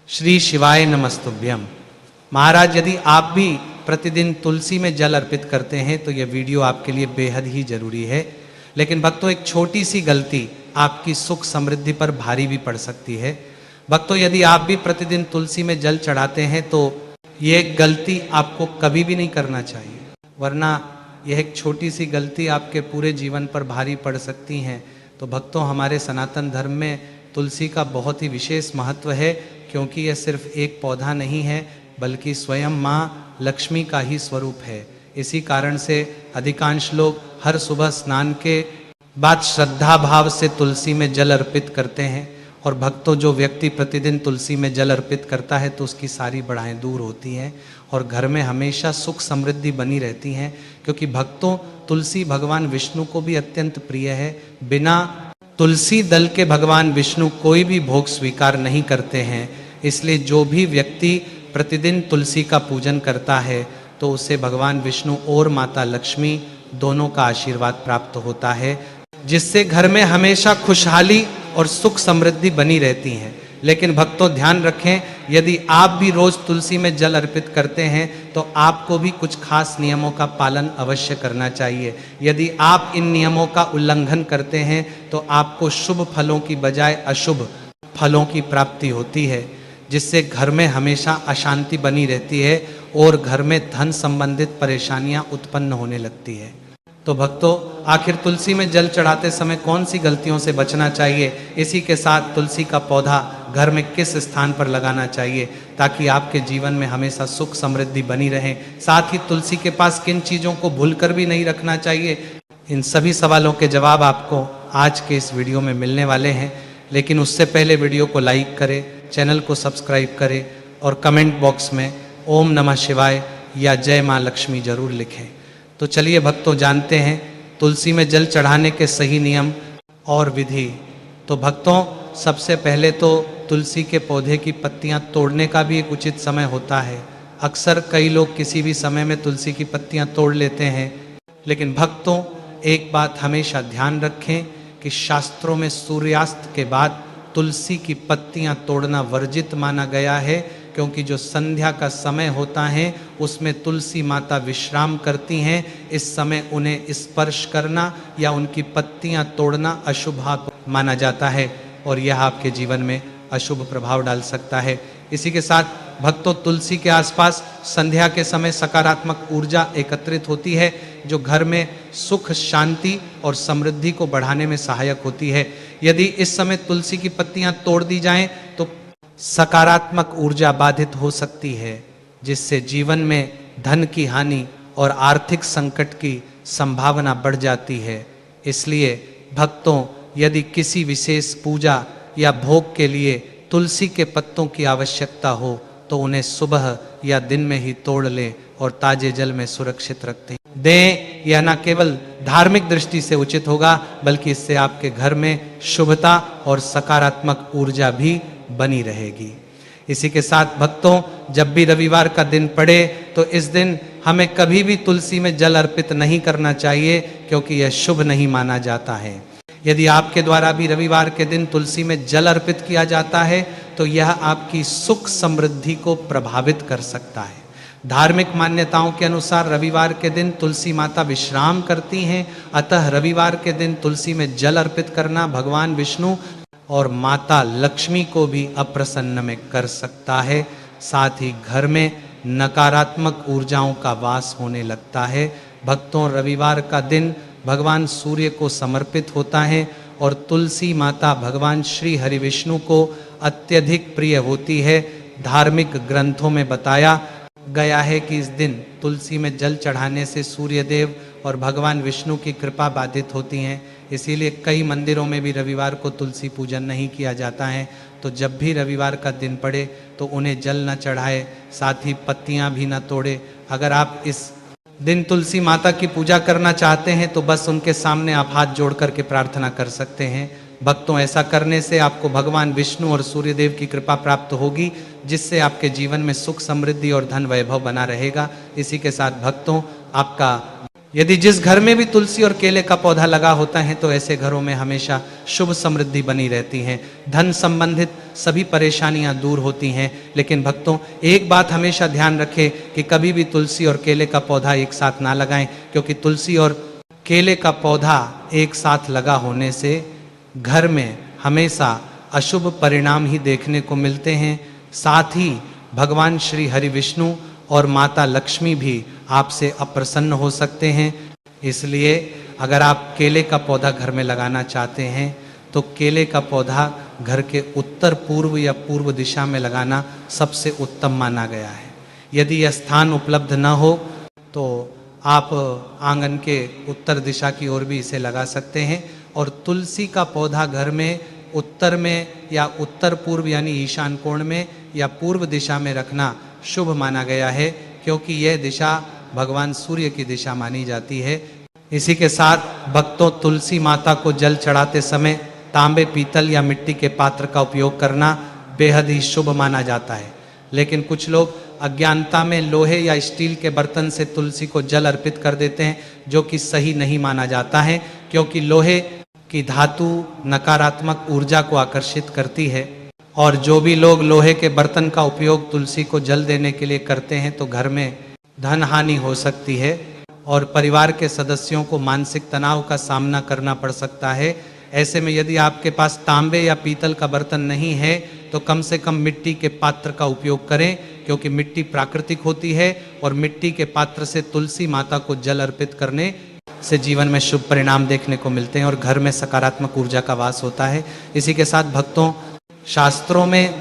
श्री शिवाय नमस्तुभ्यम। महाराज, यदि आप भी प्रतिदिन तुलसी में जल अर्पित करते हैं तो यह वीडियो आपके लिए बेहद ही जरूरी है। लेकिन भक्तों, एक छोटी सी गलती आपकी सुख समृद्धि पर भारी भी पड़ सकती है। भक्तों, यदि आप भी प्रतिदिन तुलसी में जल चढ़ाते हैं तो यह गलती आपको कभी भी नहीं करना चाहिए, वरना यह एक छोटी सी गलती आपके पूरे जीवन पर भारी पड़ सकती है। तो भक्तों, हमारे सनातन धर्म में तुलसी का बहुत ही विशेष महत्व है, क्योंकि यह सिर्फ एक पौधा नहीं है बल्कि स्वयं माँ लक्ष्मी का ही स्वरूप है। इसी कारण से अधिकांश लोग हर सुबह स्नान के बाद श्रद्धा भाव से तुलसी में जल अर्पित करते हैं। और भक्तों, जो व्यक्ति प्रतिदिन तुलसी में जल अर्पित करता है तो उसकी सारी बड़ाएं दूर होती हैं और घर में हमेशा सुख समृद्धि बनी रहती हैं। क्योंकि भक्तों, तुलसी भगवान विष्णु को भी अत्यंत प्रिय है। बिना तुलसी दल के भगवान विष्णु कोई भी भोग स्वीकार नहीं करते हैं। इसलिए जो भी व्यक्ति प्रतिदिन तुलसी का पूजन करता है तो उसे भगवान विष्णु और माता लक्ष्मी दोनों का आशीर्वाद प्राप्त होता है, जिससे घर में हमेशा खुशहाली और सुख समृद्धि बनी रहती है। लेकिन भक्तों, ध्यान रखें, यदि आप भी रोज तुलसी में जल अर्पित करते हैं तो आपको भी कुछ खास नियमों का पालन अवश्य करना चाहिए। यदि आप इन नियमों का उल्लंघन करते हैं तो आपको शुभ फलों की बजाय अशुभ फलों की प्राप्ति होती है, जिससे घर में हमेशा अशांति बनी रहती है और घर में धन संबंधित परेशानियां उत्पन्न होने लगती है। तो भक्तों, आखिर तुलसी में जल चढ़ाते समय कौन सी गलतियों से बचना चाहिए, इसी के साथ तुलसी का पौधा घर में किस स्थान पर लगाना चाहिए ताकि आपके जीवन में हमेशा सुख समृद्धि बनी रहे, साथ ही तुलसी के पास किन चीज़ों को भूलकर भी नहीं रखना चाहिए, इन सभी सवालों के जवाब आपको आज के इस वीडियो में मिलने वाले हैं। लेकिन उससे पहले वीडियो को लाइक करें, चैनल को सब्सक्राइब करें और कमेंट बॉक्स में ओम नमः शिवाय या जय माँ लक्ष्मी जरूर लिखें। तो चलिए भक्तों, जानते हैं तुलसी में जल चढ़ाने के सही नियम और विधि। तो भक्तों, सबसे पहले तो तुलसी के पौधे की पत्तियां तोड़ने का भी एक उचित समय होता है। अक्सर कई लोग किसी भी समय में तुलसी की पत्तियां तोड़ लेते हैं। लेकिन भक्तों, एक बात हमेशा ध्यान रखें कि शास्त्रों में सूर्यास्त के बाद तुलसी की पत्तियां तोड़ना वर्जित माना गया है, क्योंकि जो संध्या का समय होता है उसमें तुलसी माता विश्राम करती हैं। इस समय उन्हें स्पर्श करना या उनकी पत्तियां तोड़ना अशुभ माना जाता है और यह आपके जीवन में अशुभ प्रभाव डाल सकता है। इसी के साथ भक्तों, तुलसी के आसपास संध्या के समय सकारात्मक ऊर्जा एकत्रित होती है, जो घर में सुख, शांति और समृद्धि को बढ़ाने में सहायक होती है। यदि इस समय तुलसी की पत्तियां तोड़ दी जाएं तो सकारात्मक ऊर्जा बाधित हो सकती है, जिससे जीवन में धन की हानि और आर्थिक संकट की संभावना बढ़ जाती है। इसलिए भक्तों, यदि किसी विशेष पूजा या भोग के लिए तुलसी के पत्तों की आवश्यकता हो तो उन्हें सुबह या दिन में ही तोड़ लें और ताजे जल में सुरक्षित रखते दें। यह न केवल धार्मिक दृष्टि से उचित होगा बल्कि इससे आपके घर में शुभता और सकारात्मक ऊर्जा भी बनी रहेगी। इसी के साथ भक्तों, जब भी रविवार का दिन पड़े तो इस दिन हमें कभी भी तुलसी में जल अर्पित नहीं करना चाहिए, क्योंकि यह शुभ नहीं माना जाता है। यदि आपके द्वारा भी रविवार के दिन तुलसी में जल अर्पित किया जाता है तो यह आपकी सुख समृद्धि को प्रभावित कर सकता है। धार्मिक मान्यताओं के अनुसार रविवार के दिन तुलसी माता विश्राम करती हैं, अतः रविवार के दिन तुलसी में जल अर्पित करना भगवान विष्णु और माता लक्ष्मी को भी अप्रसन्न में कर सकता है। साथ ही घर में नकारात्मक ऊर्जाओं का वास होने लगता है। भक्तों, रविवार का दिन भगवान सूर्य को समर्पित होता है और तुलसी माता भगवान श्री हरि विष्णु को अत्यधिक प्रिय होती है। धार्मिक ग्रंथों में बताया गया है कि इस दिन तुलसी में जल चढ़ाने से सूर्य देव और भगवान विष्णु की कृपा बाधित होती हैं। इसीलिए कई मंदिरों में भी रविवार को तुलसी पूजन नहीं किया जाता है। तो जब भी रविवार का दिन पड़े तो उन्हें जल न चढ़ाए, साथ ही पत्तियां भी न तोड़े। अगर आप इस दिन तुलसी माता की पूजा करना चाहते हैं तो बस उनके सामने आप हाथ जोड़ करके प्रार्थना कर सकते हैं। भक्तों, ऐसा करने से आपको भगवान विष्णु और सूर्यदेव की कृपा प्राप्त होगी, जिससे आपके जीवन में सुख समृद्धि और धन वैभव बना रहेगा। इसी के साथ भक्तों, आपका यदि जिस घर में भी तुलसी और केले का पौधा लगा होता है तो ऐसे घरों में हमेशा शुभ समृद्धि बनी रहती है, धन संबंधित सभी परेशानियां दूर होती हैं। लेकिन भक्तों, एक बात हमेशा ध्यान रखें कि कभी भी तुलसी और केले का पौधा एक साथ ना लगाएं, क्योंकि तुलसी और केले का पौधा एक साथ लगा होने से घर में हमेशा अशुभ परिणाम ही देखने को मिलते हैं। साथ ही भगवान श्री हरि विष्णु और माता लक्ष्मी भी आपसे अप्रसन्न हो सकते हैं। इसलिए अगर आप केले का पौधा घर में लगाना चाहते हैं तो केले का पौधा घर के उत्तर पूर्व या पूर्व दिशा में लगाना सबसे उत्तम माना गया है। यदि यह स्थान उपलब्ध न हो तो आप आंगन के उत्तर दिशा की ओर भी इसे लगा सकते हैं। और तुलसी का पौधा घर में उत्तर में या उत्तर पूर्व यानी ईशान कोण में या पूर्व दिशा में रखना शुभ माना गया है, क्योंकि यह दिशा भगवान सूर्य की दिशा मानी जाती है। इसी के साथ भक्तों, तुलसी माता को जल चढ़ाते समय तांबे, पीतल या मिट्टी के पात्र का उपयोग करना बेहद ही शुभ माना जाता है। लेकिन कुछ लोग अज्ञानता में लोहे या स्टील के बर्तन से तुलसी को जल अर्पित कर देते हैं, जो कि सही नहीं माना जाता है, क्योंकि लोहे की धातु नकारात्मक ऊर्जा को आकर्षित करती है। और जो भी लोग लोहे के बर्तन का उपयोग तुलसी को जल देने के लिए करते हैं तो घर में धन हानि हो सकती है और परिवार के सदस्यों को मानसिक तनाव का सामना करना पड़ सकता है। ऐसे में यदि आपके पास तांबे या पीतल का बर्तन नहीं है तो कम से कम मिट्टी के पात्र का उपयोग करें, क्योंकि मिट्टी प्राकृतिक होती है और मिट्टी के पात्र से तुलसी माता को जल अर्पित करने से जीवन में शुभ परिणाम देखने को मिलते हैं और घर में सकारात्मक ऊर्जा का वास होता है। इसी के साथ भक्तों, शास्त्रों में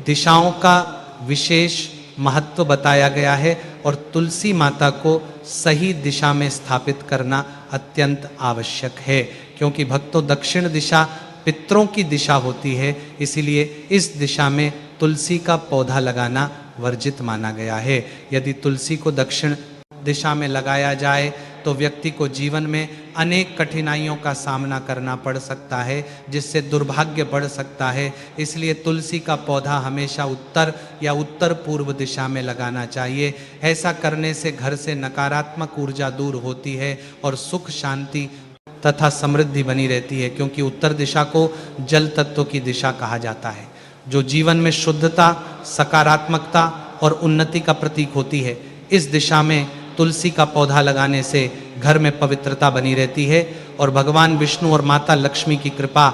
दिशाओं का विशेष महत्व बताया गया है और तुलसी माता को सही दिशा में स्थापित करना अत्यंत आवश्यक है, क्योंकि भक्तों, दक्षिण दिशा पितरों की दिशा होती है। इसीलिए इस दिशा में तुलसी का पौधा लगाना वर्जित माना गया है। यदि तुलसी को दक्षिण दिशा में लगाया जाए तो व्यक्ति को जीवन में अनेक कठिनाइयों का सामना करना पड़ सकता है, जिससे दुर्भाग्य बढ़ सकता है। इसलिए तुलसी का पौधा हमेशा उत्तर या उत्तर पूर्व दिशा में लगाना चाहिए। ऐसा करने से घर से नकारात्मक ऊर्जा दूर होती है और सुख, शांति तथा समृद्धि बनी रहती है, क्योंकि उत्तर दिशा को जल तत्व की दिशा कहा जाता है, जो जीवन में शुद्धता, सकारात्मकता और उन्नति का प्रतीक होती है। इस दिशा में तुलसी का पौधा लगाने से घर में पवित्रता बनी रहती है और भगवान विष्णु और माता लक्ष्मी की कृपा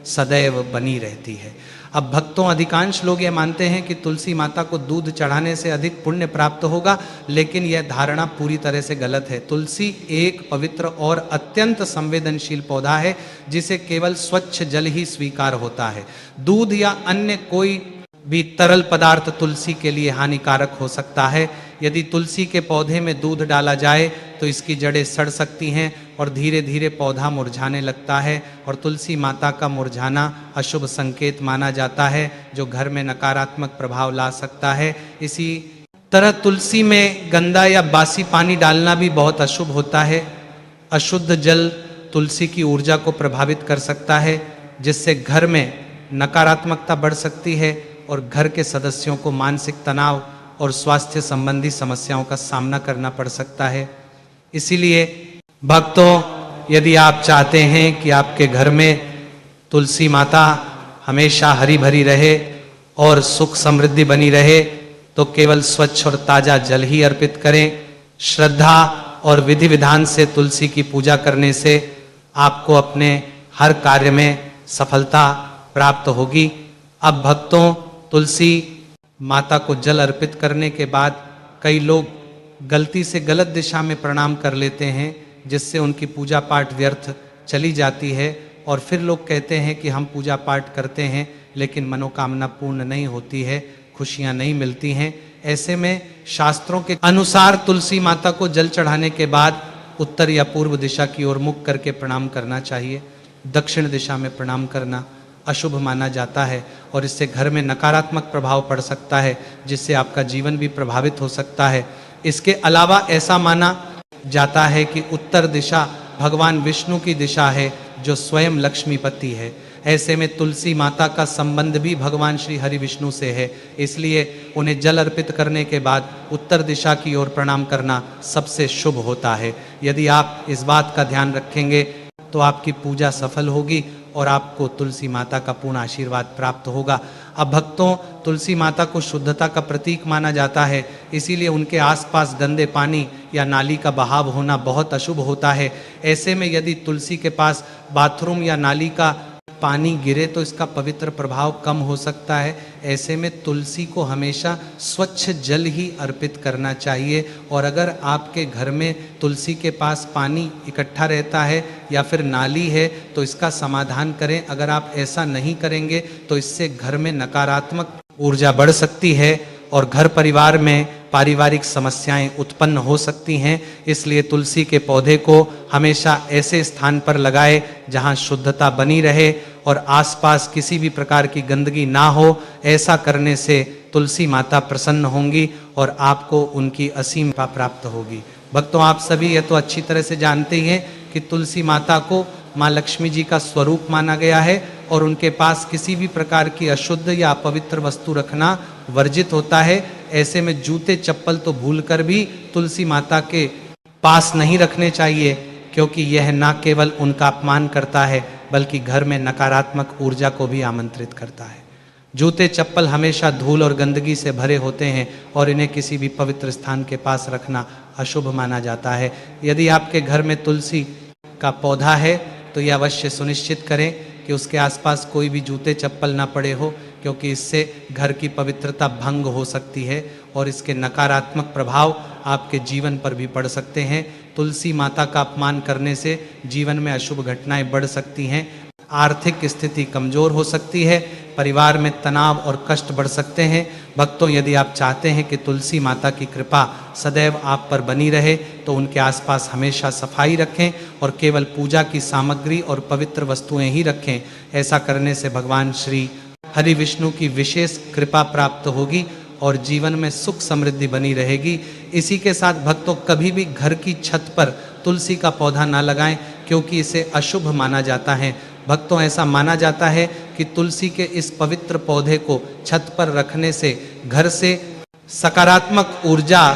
सदैव बनी रहती है। अब भक्तों, अधिकांश लोग ये मानते हैं कि तुलसी माता को दूध चढ़ाने से अधिक पुण्य प्राप्त होगा, लेकिन यह धारणा पूरी तरह से गलत है। तुलसी एक पवित्र और अत्यंत संवेदनशील पौधा है, जिसे केवल स्वच्छ जल ही स्वीकार होता है। दूध या अन्य कोई भी तरल पदार्थ तुलसी के लिए हानिकारक हो सकता है। यदि तुलसी के पौधे में दूध डाला जाए तो इसकी जड़ें सड़ सकती हैं और धीरे धीरे पौधा मुरझाने लगता है, और तुलसी माता का मुरझाना अशुभ संकेत माना जाता है, जो घर में नकारात्मक प्रभाव ला सकता है। इसी तरह तुलसी में गंदा या बासी पानी डालना भी बहुत अशुभ होता है। अशुद्ध जल तुलसी की ऊर्जा को प्रभावित कर सकता है, जिससे घर में नकारात्मकता बढ़ सकती है और घर के सदस्यों को मानसिक तनाव और स्वास्थ्य संबंधी समस्याओं का सामना करना पड़ सकता है। इसीलिए भक्तों, यदि आप चाहते हैं कि आपके घर में तुलसी माता हमेशा हरी भरी रहे और सुख समृद्धि बनी रहे, तो केवल स्वच्छ और ताजा जल ही अर्पित करें। श्रद्धा और विधि विधान से तुलसी की पूजा करने से आपको अपने हर कार्य में सफलता प्राप्त होगी। अब भक्तों, तुलसी माता को जल अर्पित करने के बाद कई लोग गलती से गलत दिशा में प्रणाम कर लेते हैं, जिससे उनकी पूजा पाठ व्यर्थ चली जाती है और फिर लोग कहते हैं कि हम पूजा पाठ करते हैं लेकिन मनोकामना पूर्ण नहीं होती है, खुशियां नहीं मिलती हैं। ऐसे में शास्त्रों के अनुसार तुलसी माता को जल चढ़ाने के बाद उत्तर या पूर्व दिशा की ओर मुख करके प्रणाम करना चाहिए। दक्षिण दिशा में प्रणाम करना अशुभ माना जाता है और इससे घर में नकारात्मक प्रभाव पड़ सकता है, जिससे आपका जीवन भी प्रभावित हो सकता है। इसके अलावा ऐसा माना जाता है कि उत्तर दिशा भगवान विष्णु की दिशा है, जो स्वयं लक्ष्मीपति है। ऐसे में तुलसी माता का संबंध भी भगवान श्री हरि विष्णु से है, इसलिए उन्हें जल अर्पित करने के बाद उत्तर दिशा की ओर प्रणाम करना सबसे शुभ होता है। यदि आप इस बात का ध्यान रखेंगे तो आपकी पूजा सफल होगी और आपको तुलसी माता का पूर्ण आशीर्वाद प्राप्त होगा। अब भक्तों, तुलसी माता को शुद्धता का प्रतीक माना जाता है, इसीलिए उनके आसपास गंदे पानी या नाली का बहाव होना बहुत अशुभ होता है। ऐसे में यदि तुलसी के पास बाथरूम या नाली का पानी गिरे तो इसका पवित्र प्रभाव कम हो सकता है। ऐसे में तुलसी को हमेशा स्वच्छ जल ही अर्पित करना चाहिए। और अगर आपके घर में तुलसी के पास पानी इकट्ठा रहता है या फिर नाली है तो इसका समाधान करें। अगर आप ऐसा नहीं करेंगे तो इससे घर में नकारात्मक ऊर्जा बढ़ सकती है और घर परिवार में पारिवारिक समस्याएं उत्पन्न हो सकती हैं। इसलिए तुलसी के पौधे को हमेशा ऐसे स्थान पर लगाए जहां शुद्धता बनी रहे और आसपास किसी भी प्रकार की गंदगी ना हो। ऐसा करने से तुलसी माता प्रसन्न होंगी और आपको उनकी असीम कृपा प्राप्त होगी। भक्तों, आप सभी ये तो अच्छी तरह से जानते ही हैं कि तुलसी माता को माँ लक्ष्मी जी का स्वरूप माना गया है और उनके पास किसी भी प्रकार की अशुद्ध या अपवित्र वस्तु रखना वर्जित होता है। ऐसे में जूते चप्पल तो भूलकर भी तुलसी माता के पास नहीं रखने चाहिए, क्योंकि यह न केवल उनका अपमान करता है बल्कि घर में नकारात्मक ऊर्जा को भी आमंत्रित करता है। जूते चप्पल हमेशा धूल और गंदगी से भरे होते हैं और इन्हें किसी भी पवित्र स्थान के पास रखना अशुभ माना जाता है। यदि आपके घर में तुलसी का पौधा है तो यह अवश्य सुनिश्चित करें कि उसके आसपास कोई भी जूते चप्पल ना पड़े हो, क्योंकि इससे घर की पवित्रता भंग हो सकती है और इसके नकारात्मक प्रभाव आपके जीवन पर भी पड़ सकते हैं। तुलसी माता का अपमान करने से जीवन में अशुभ घटनाएं बढ़ सकती हैं, आर्थिक स्थिति कमजोर हो सकती है, परिवार में तनाव और कष्ट बढ़ सकते हैं। भक्तों, यदि आप चाहते हैं कि तुलसी माता की कृपा सदैव आप पर बनी रहे तो उनके आसपास हमेशा सफाई रखें और केवल पूजा की सामग्री और पवित्र वस्तुएं ही रखें। ऐसा करने से भगवान श्री हरि विष्णु की विशेष कृपा प्राप्त होगी और जीवन में सुख समृद्धि बनी रहेगी। इसी के साथ भक्तों, कभी भी घर की छत पर तुलसी का पौधा ना लगाएं, क्योंकि इसे अशुभ माना जाता है। भक्तों, ऐसा माना जाता है कि तुलसी के इस पवित्र पौधे को छत पर रखने से घर से सकारात्मक ऊर्जा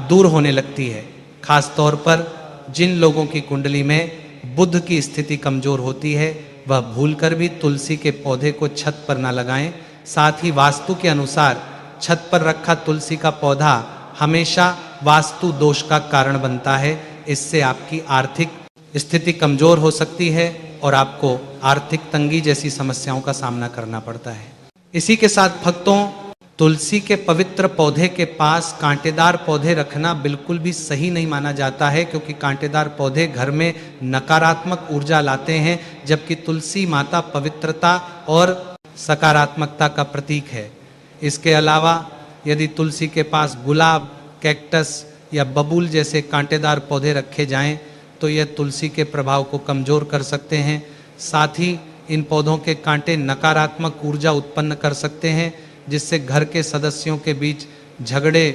दूर होने लगती है। खास तौर पर जिन लोगों की कुंडली में बुध की स्थिति कमजोर होती है वह भूलकर भी तुलसी के पौधे को छत पर ना लगाएं। साथ ही वास्तु के अनुसार छत पर रखा तुलसी का पौधा हमेशा वास्तु दोष का कारण बनता है। इससे आपकी आर्थिक स्थिति कमजोर हो सकती है और आपको आर्थिक तंगी जैसी समस्याओं का सामना करना पड़ता है। इसी के साथ भक्तों, तुलसी के पवित्र पौधे के पास कांटेदार पौधे रखना बिल्कुल भी सही नहीं माना जाता है, क्योंकि कांटेदार पौधे घर में नकारात्मक ऊर्जा लाते हैं, जबकि तुलसी माता पवित्रता और सकारात्मकता का प्रतीक है। इसके अलावा यदि तुलसी के पास गुलाब, कैक्टस या बबूल जैसे कांटेदार पौधे रखे जाएं तो यह तुलसी के प्रभाव को कमजोर कर सकते हैं। साथ ही इन पौधों के कांटे नकारात्मक ऊर्जा उत्पन्न कर सकते हैं, जिससे घर के सदस्यों के बीच झगड़े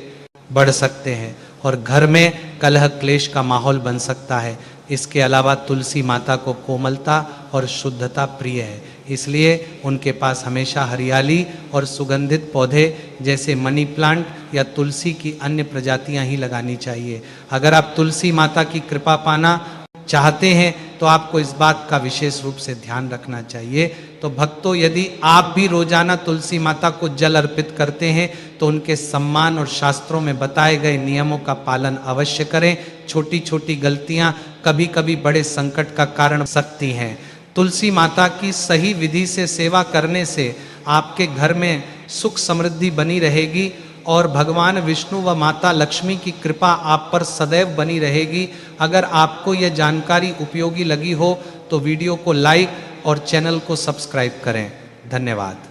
बढ़ सकते हैं और घर में कलह क्लेश का माहौल बन सकता है। इसके अलावा तुलसी माता को कोमलता और शुद्धता प्रिय है, इसलिए उनके पास हमेशा हरियाली और सुगंधित पौधे जैसे मनी प्लांट या तुलसी की अन्य प्रजातियां ही लगानी चाहिए। अगर आप तुलसी माता की कृपा पाना चाहते हैं तो आपको इस बात का विशेष रूप से ध्यान रखना चाहिए। तो भक्तों, यदि आप भी रोजाना तुलसी माता को जल अर्पित करते हैं तो उनके सम्मान और शास्त्रों में बताए गए नियमों का पालन अवश्य करें। छोटी छोटी गलतियां कभी कभी बड़े संकट का कारण बन सकती हैं। तुलसी माता की सही विधि से सेवा करने से आपके घर में सुख समृद्धि बनी रहेगी और भगवान विष्णु व माता लक्ष्मी की कृपा आप पर सदैव बनी रहेगी। अगर आपको यह जानकारी उपयोगी लगी हो तो वीडियो को लाइक और चैनल को सब्सक्राइब करें। धन्यवाद।